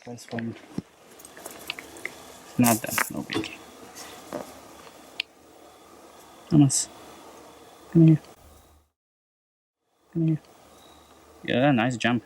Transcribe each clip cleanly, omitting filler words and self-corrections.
Press one. Not that, no biggie. Thomas, come here. Come here. Yeah, nice jump.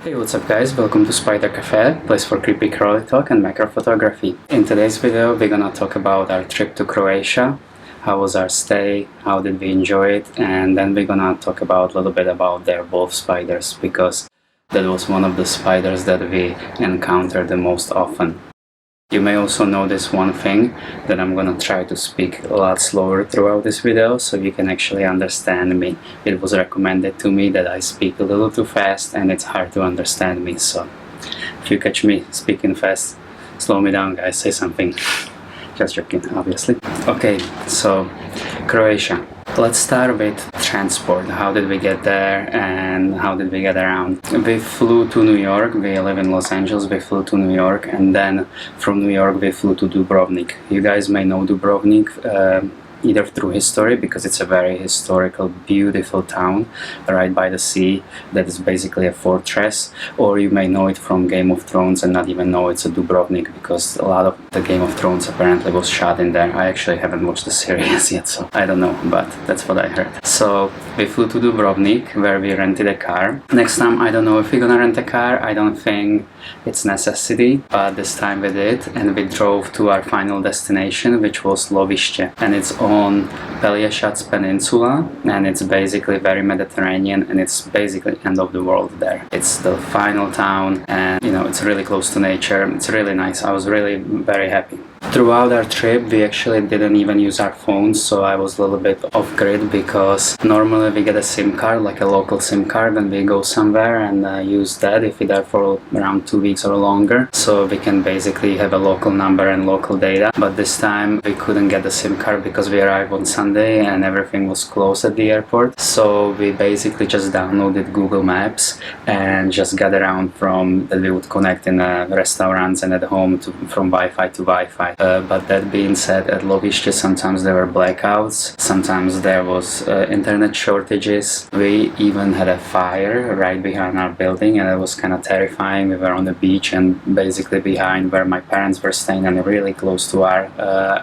Hey, what's up guys, welcome to Spider Cafe, place for creepy crawly talk and macro photography. In today's video we're gonna talk about our trip to Croatia, how was our stay, how did we enjoy it, and then we're gonna talk about a little bit about their wolf spiders, because that was one of the spiders that we encountered the most often. You may also notice one thing, that I'm gonna try to speak a lot slower throughout this video so you can actually understand me. It was recommended to me that I speak a little too fast and it's hard to understand me, so if you catch me speaking fast, slow me down guys, say something. Just joking, obviously. Okay, so Croatia. Let's start with transport. How did we get there and how did we get around? We flew to New York. We live in Los Angeles. We flew to New York, and then from New York we flew to Dubrovnik. You guys may know Dubrovnik either through history, because it's a very historical, beautiful town right by the sea that is basically a fortress, or you may know it from Game of Thrones and not even know it's a Dubrovnik, because a lot of the Game of Thrones apparently was shot in there. I actually haven't watched the series yet, so I don't know, but that's what I heard. So we flew to Dubrovnik, where we rented a car. Next time, I don't know if we're gonna rent a car. I don't think it's necessity, but this time we did, and we drove to our final destination, which was Lovište, and it's on Pelješac Peninsula, and it's basically very Mediterranean, and it's basically end of the world there. It's the final town, and you know, it's really close to nature. It's really nice. I was really very happy. Throughout our trip we actually didn't even use our phones, so I was a little bit off grid, because normally we get a SIM card, like a local SIM card, when we go somewhere, and use that if we're there for around 2 weeks or longer, so we can basically have a local number and local data. But this time we couldn't get the SIM card because we arrived on Sunday and everything was closed at the airport, so we basically just downloaded Google Maps and just got around from that we would connect in restaurants and at home from Wi-Fi to Wi-Fi. But that being said, at Lovište sometimes there were blackouts, sometimes there was internet shortages. We even had a fire right behind our building, and it was kind of terrifying. We were on the beach, and basically behind where my parents were staying and really close to our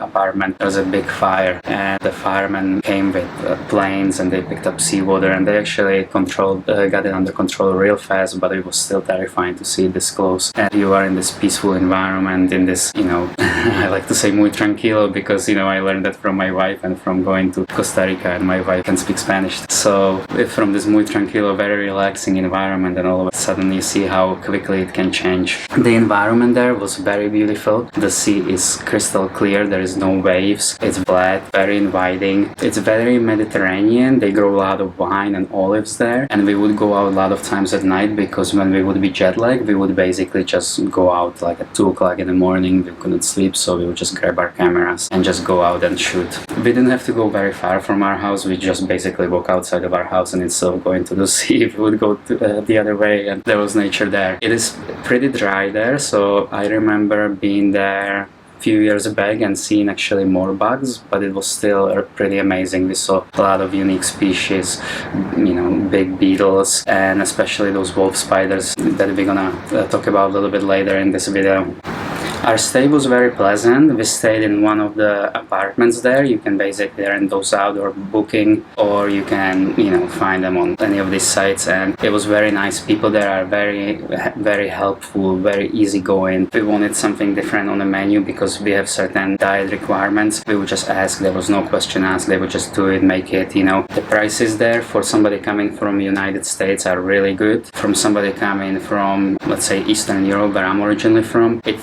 apartment, there was a big fire, and the firemen came with planes and they picked up seawater, and they actually got it under control real fast, but it was still terrifying to see it this close. And you are in this peaceful environment, in this, you know, I like to say muy tranquilo, because you know, I learned that from my wife and from going to Costa Rica, and my wife can speak Spanish. So from this muy tranquilo, very relaxing environment, and all of a sudden you see how quickly it can change. The environment there was very beautiful. The sea is crystal clear, there is no waves, it's flat, very inviting. It's very Mediterranean. They grow a lot of wine and olives there, and we would go out a lot of times at night, because when we would be jet lagged, we would basically just go out like at 2 o'clock in the morning. We couldn't sleep, so we would just grab our cameras and just go out and shoot. We didn't have to go very far from our house. We just basically walk outside of our house, and instead of going to the sea, we would go the other way, and there was nature there. It is pretty dry there, so I remember being there few years back and seeing actually more bugs, but it was still pretty amazing. We saw a lot of unique species, you know, big beetles, and especially those wolf spiders that we're gonna talk about a little bit later in this video. Our stay was very pleasant. We stayed in one of the apartments there. You can basically rent those out or booking, or you can, you know, find them on any of these sites, and it was very nice. People there are very helpful, very easygoing. We wanted something different on the menu because we have certain diet requirements. We would just ask, there was no question asked, they would just do it, make it, you know. The prices there for somebody coming from United States are really good. From somebody coming from, let's say, Eastern Europe, where I'm originally from, it's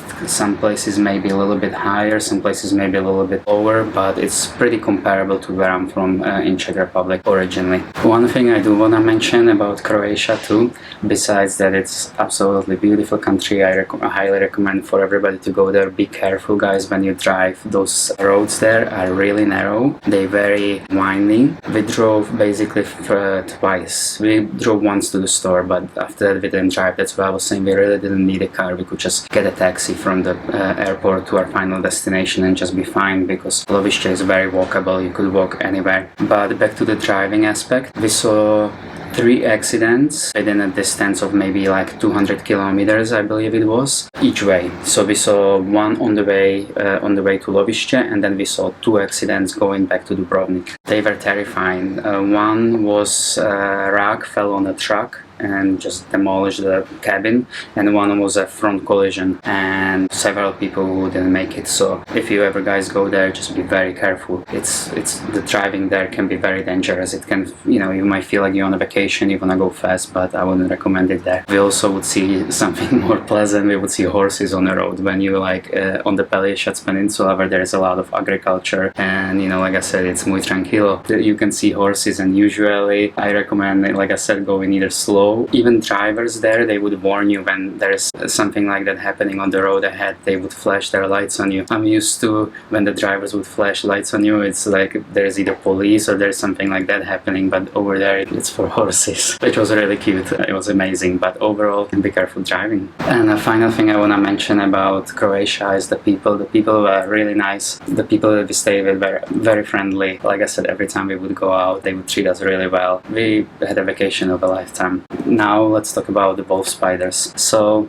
some places maybe a little bit higher, some places maybe a little bit lower, but it's pretty comparable to where I'm from in Czech Republic originally. One thing I do want to mention about Croatia too, besides that it's absolutely beautiful country, I highly recommend for everybody to go there. Be careful guys when you drive. Those roads there are really narrow, they're very winding. We drove basically twice. We drove once to the store, but after that we didn't drive. That's why I was saying we really didn't need a car. We could just get a taxi from the airport to our final destination and just be fine, because Lovice is very walkable, you could walk anywhere. But back to the driving aspect, we saw 3 accidents within a distance of maybe like 200 kilometers, I believe it was, each way. So we saw one on the way to Lovice, and then we saw 2 accidents going back to Dubrovnik. They were terrifying. One was Rak fell on a truck and just demolished the cabin, and one was a front collision and several people who didn't make it. So if you ever guys go there, just be very careful. It's the driving there can be very dangerous. It can, you know, you might feel like you're on a vacation, you wanna go fast, but I wouldn't recommend it there. We also would see something more pleasant. We would see horses on the road when you like on the Pelješac Peninsula, where there is a lot of agriculture, and you know, like I said, it's muy tranquilo. You can see horses, and usually I recommend, like I said, going either slow. Even drivers there, they would warn you when there's something like that happening on the road ahead. They would flash their lights on you. I'm used to when the drivers would flash lights on you, it's like there's either police or there's something like that happening, but over there it's for horses, which was really cute. It was amazing, but overall, be careful driving. And a final thing I want to mention about Croatia is the people. The people were really nice. The people that we stayed with were very friendly. Like I said, every time we would go out, they would treat us really well. We had a vacation of a lifetime. Now let's talk about the wolf spiders. So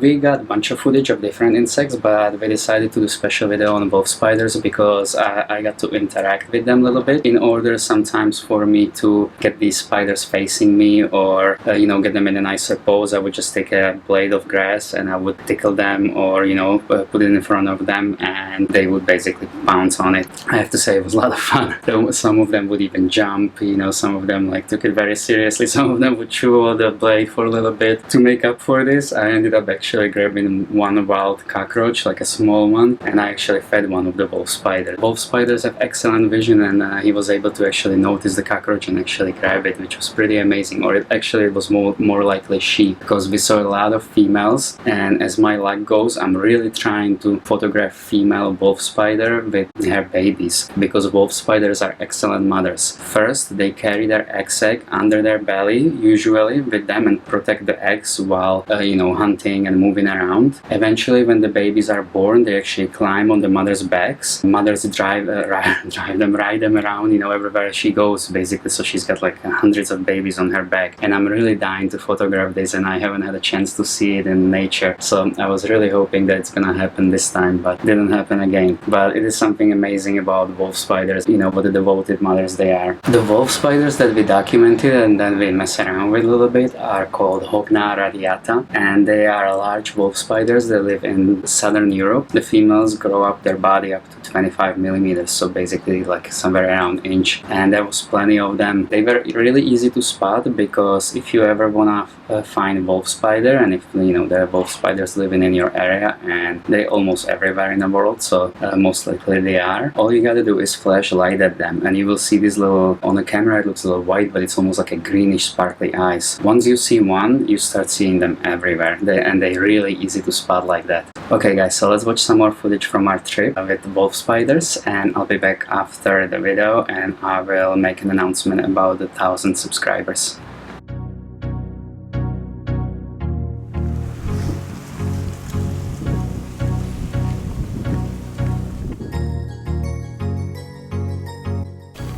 we got a bunch of footage of different insects, but we decided to do a special video on wolf spiders because I got to interact with them a little bit, in order sometimes for me to get these spiders facing me, or you know, get them in a nicer pose. I would just take a blade of grass and I would tickle them, or you know, put it in front of them, and they would basically pounce on it. I have to say it was a lot of fun. Some of them would even jump, you know, some of them like took it very seriously. Some of them would chew the blade for a little bit. To make up for this, I ended up actually grabbing one wild cockroach, like a small one, and I actually fed one of the wolf spiders. Wolf spiders have excellent vision, and he was able to actually notice the cockroach and actually grab it, which was pretty amazing. Or it was more likely she, because we saw a lot of females, and as my luck goes, I'm really trying to photograph female wolf spider with her babies, because wolf spiders are excellent mothers. First, they carry their egg under their belly, usually with them, and protect the eggs while you know, hunting and moving around. Eventually, when the babies are born, they actually climb on the mother's backs. Mothers ride them around, you know, everywhere she goes, basically. So she's got like hundreds of babies on her back, and I'm really dying to photograph this, and I haven't had a chance to see it in nature. So I was really hoping that it's gonna happen this time, but it didn't happen again. But it is something amazing about wolf spiders, you know, what the devoted mothers they are. The wolf spiders that we documented and then we mess around with a little bit are called Hogna radiata, and they are large wolf spiders that live in southern Europe. The females grow up their body up to 25 millimeters, so basically like somewhere around inch, and there was plenty of them. They were really easy to spot, because if you ever wanna find wolf spider, and if you know there are wolf spiders living in your area, and they're almost everywhere in the world, so most likely they are, all you gotta do is flash light at them, and you will see this little, on the camera it looks a little white, but it's almost like a greenish sparkly eyes. Once you see one, you start seeing them everywhere, and they're really easy to spot like that. Okay guys, so let's watch some more footage from our trip with wolf spiders, and I'll be back after the video, and I will make an announcement about the 1,000 subscribers.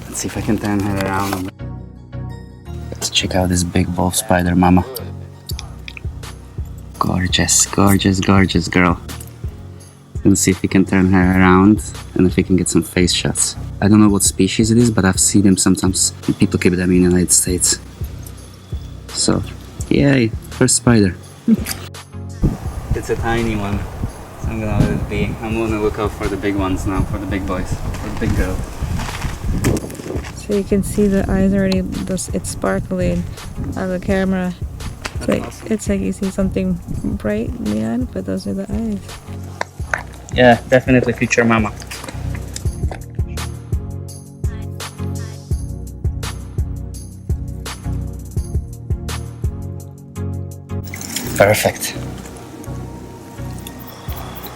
Let's see if I can turn her around. Let's check out this big wolf spider mama. Gorgeous, gorgeous, gorgeous girl. Let's see if we can turn her around and if we can get some face shots. I don't know what species it is, but I've seen them sometimes. People keep them in the United States. So, yay, first spider. It's a tiny one, so I'm gonna let it be. I'm gonna look out for the big ones now, for the big boys, for the big girls. So you can see the eyes already, it's sparkling on the camera. It's like, awesome. It's like you see something bright in the eye, but those are the eyes. Yeah, definitely future mama. Perfect.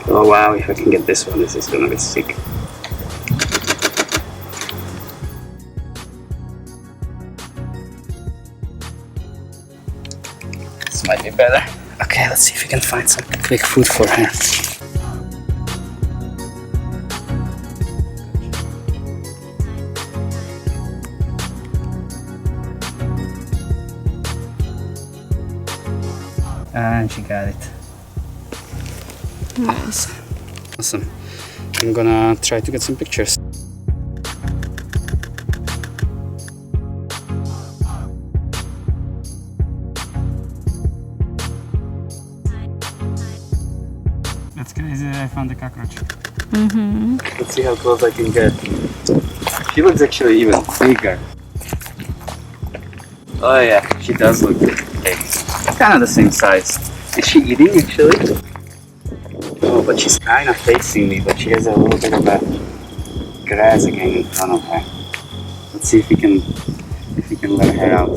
Oh wow, if I can get this one, this is gonna be sick. This might be better. Okay, let's see if we can find some quick food for her. And she got it. Nice. Awesome. I'm gonna try to get some pictures. That's crazy that I found the cockroach. Mm-hmm. Let's see how close I can get. She looks actually even bigger. Oh yeah, she does look big. Kind of the same size. Is she eating actually? Oh, but she's kind of facing me, but she has a little bit of a grass again in front of her. Let's see if we can let her out.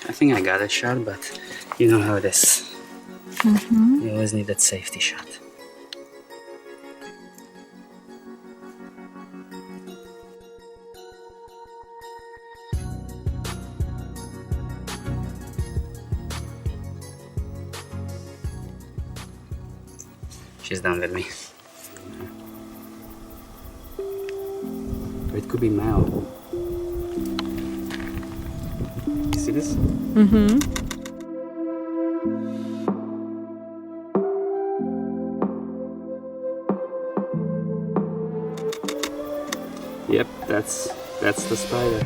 I think I got a shot, but you know how it is. Mm-hmm. You always need that safety shot. She's done with me. Or it could be Mel. You see this? Mm-hmm. Yep, that's the spider.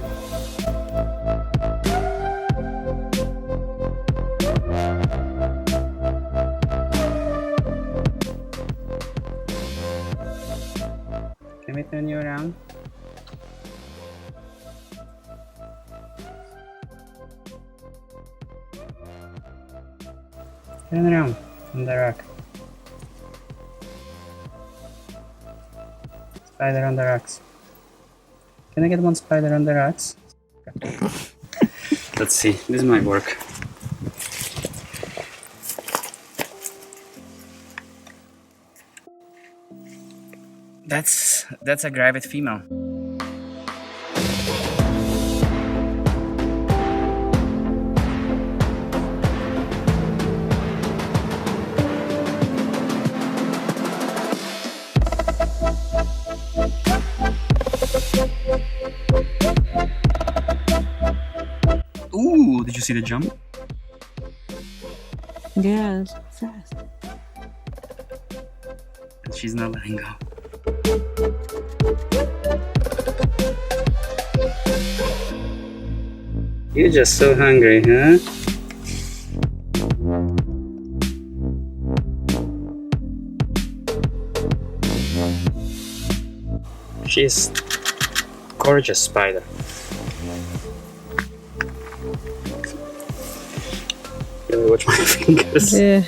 Can we turn you around? Turn around on the rock. Spider on the rocks. Can I get one spider on the rocks? Let's see, this might work. That's a gravid female. Ooh, did you see the jump? Yeah, it's fast. And she's not letting go. You're just so hungry, huh? She's gorgeous spider. Really watch my fingers. Yeah.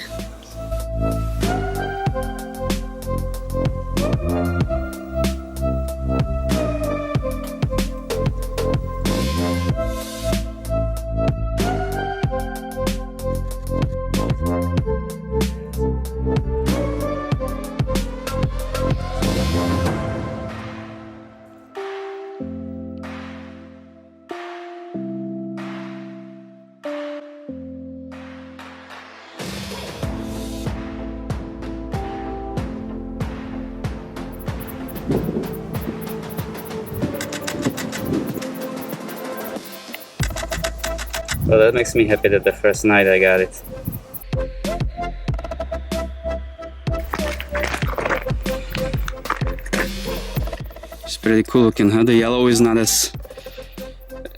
Well, that makes me happy that the first night I got it. It's pretty cool looking, huh? The yellow is not as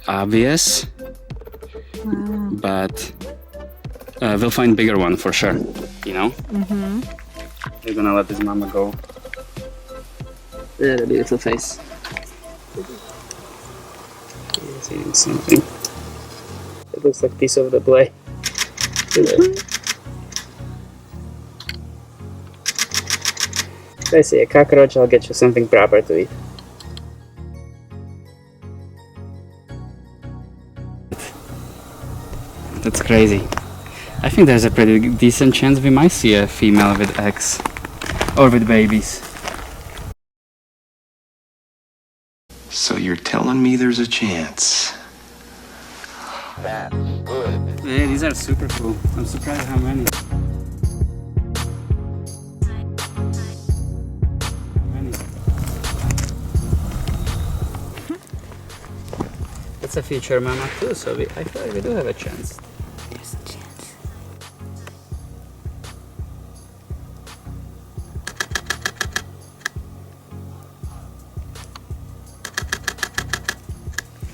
obvious, Wow. but we'll find bigger one for sure, you know? Mm-hmm. We're gonna let this mama go. Yeah, the beautiful face. He's eating something. It looks like a piece of the blade. If I see a cockroach, I'll get you something proper to eat. That's crazy. I think there's a pretty decent chance we might see a female with eggs. Or with babies. So you're telling me there's a chance? Yeah, these are super cool. I'm surprised how many. It's a future mama too, so I feel like we do have a chance. There's a chance.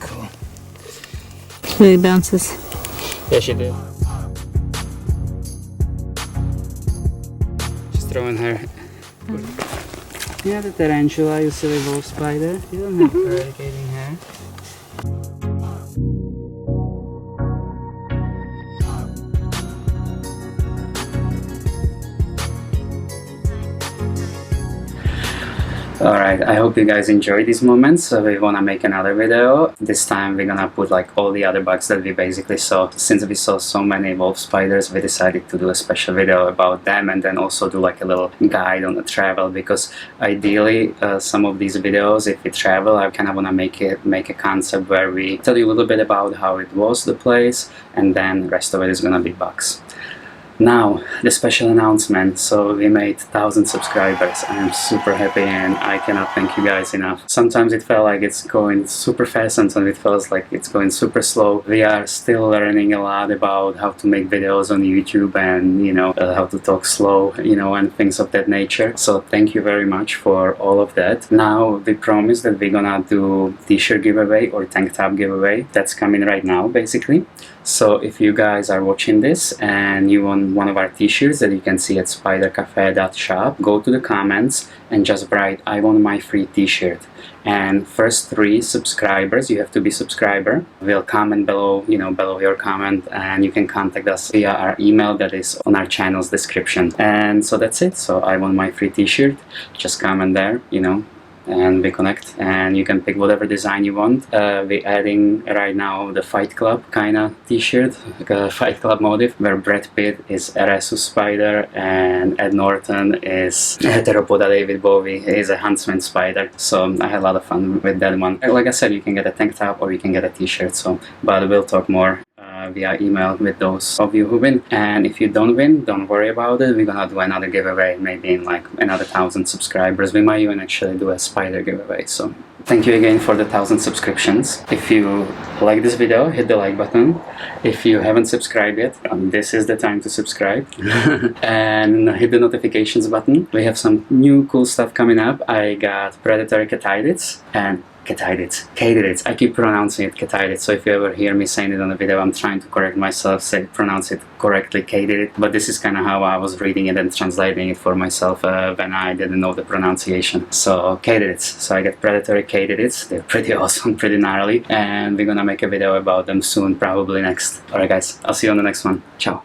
Cool. Really bounces. Yeah, she did. She's throwing her. Yeah, the tarantula, you silly wolf spider. You don't have eradicating hair. Alright, I hope you guys enjoyed these moments. So we wanna make another video. This time we're gonna put like all the other bugs that we basically saw. Since we saw so many wolf spiders, we decided to do a special video about them and then also do like a little guide on the travel, because ideally some of these videos, if we travel, I kind of wanna make a concept where we tell you a little bit about how it was, the place, and then the rest of it is gonna be bugs. Now, the special announcement. So we made 1,000 subscribers. I am super happy and I cannot thank you guys enough. Sometimes it felt like it's going super fast, sometimes it feels like it's going super slow. We are still learning a lot about how to make videos on YouTube and, you know, how to talk slow, you know, and things of that nature. So thank you very much for all of that. Now, we promise that we're gonna do t-shirt giveaway or tank top giveaway. That's coming right now, basically. So if you guys are watching this and you want one of our t-shirts that you can see at spidercafe.shop, go to the comments and just write "I want my free t-shirt." And first 3 subscribers, you have to be subscriber, will comment below, you know, below your comment, and you can contact us via our email that is on our channel's description. And so that's it. So I want my free t-shirt. Just comment there, you know, and we connect, and you can pick whatever design you want. We're adding right now the Fight Club kind of t-shirt, like a Fight Club motif, where Brad Pitt is a Rhesus spider and Ed Norton is a Theropoda David Bowie is a Huntsman spider. So I had a lot of fun with that one. Like I said, you can get a tank top or you can get a t-shirt, so but we'll talk more via email with those of you who win. And if you don't win, don't worry about it. We're gonna do another giveaway, maybe in like another 1,000 subscribers. We might even actually do a spider giveaway. So thank you again for the 1,000 subscriptions. If you like this video, hit the like button. If you haven't subscribed yet, this is the time to subscribe. And hit the notifications button. We have some new cool stuff coming up. I got predatory catidids and Catidids. I keep pronouncing it Catidids, so if you ever hear me saying it on the video, I'm trying to correct myself, pronounce it correctly, Catidid. But this is kind of how I was reading it and translating it for myself when I didn't know the pronunciation. So Catidids. So I got predatory Catidids. They're pretty awesome, pretty gnarly, and we're gonna make a video about them soon, probably next. Alright guys, I'll see you on the next one. Ciao.